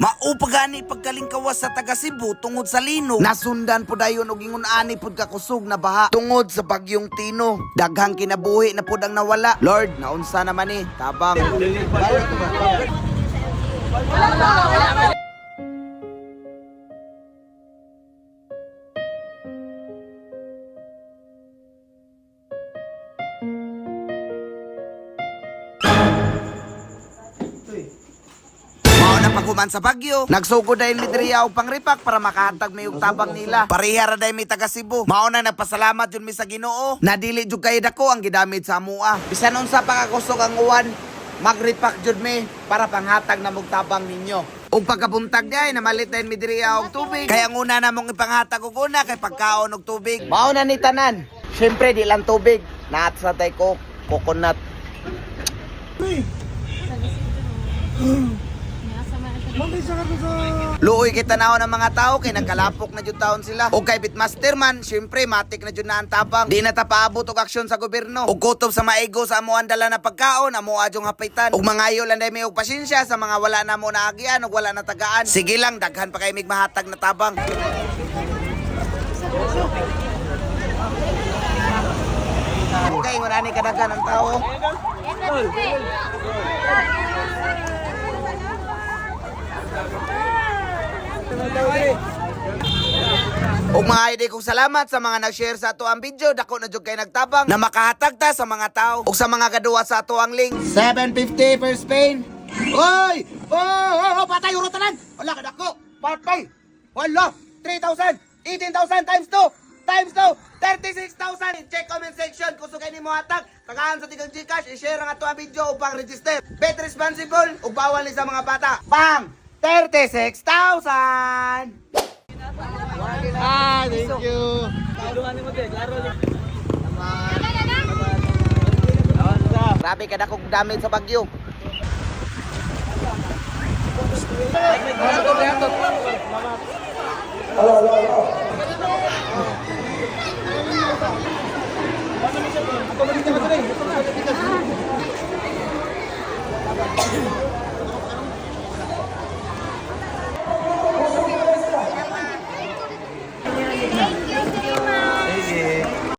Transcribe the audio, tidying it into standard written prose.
Maupagani pagkalingkawas sa taga Cebu tungod sa linog. Nasundan po dayon og ingon ani pud kakusog na baha tungod sa bagyong Tino. Daghang kinabuhi na pud ang nawala. Lord, naunsa naman ni tabang. Paguman sa Bagyo, nagsugod dahil midriya og pangripak para makahatag may tabang nila. Pareha ra dahil may taga Cebu. Mao na nagpasalamat yun mi sa Ginoo. Nadili jud kay dako ang gidamit sa amua. Bisan unsa pa kakusog ang uwan, magripak jud mi para panghatag na tabang ninyo. Og pagkabuntag diay namalit dahil midriya og tubig. Kaya ang una namong ipanghatag og una kay pagkaon og tubig. Mao na ni tanan. Syempre di lang tubig. Naat sa tay ko coconut. Luoy kita naon ng mga tao kay nagkalapok na jud taon sila. O kay Bitmaster man, syempre matik na jud na ang tabang. Di na ta paabot og aksyon sa gobyerno. Og kutob sa maigo sa amo ang dala na pagkaon, amo adjong hapitan. Og mangayo lang dai may og pasensya sa mga wala na mo naagian og wala na tagaan. Sige lang, daghan pa kay mig mahatag na tabang. Okay, wala ni kadaghan ang tao. Og mga ID kong salamat sa mga nag-share sa ato ang video. Dako na jud kay nagtabang na makahatag ta sa mga tao og sa mga kaduwa sa ato ang link. 750 per Spain. Oy! Oh, patay uro tanan. Wala ka dako. Patay. Wala. 3,000. 18,000 times 2. Times 2. 36,000. Check comment section kung sugay nimo hatag. Tagaan sa tigang GCash, i-share ang ato ang video og pang register. Bet responsible ug bawal ni sa mga bata. Bang! 36,000. Thank you. Grabe ka dakong damage sa bagyo.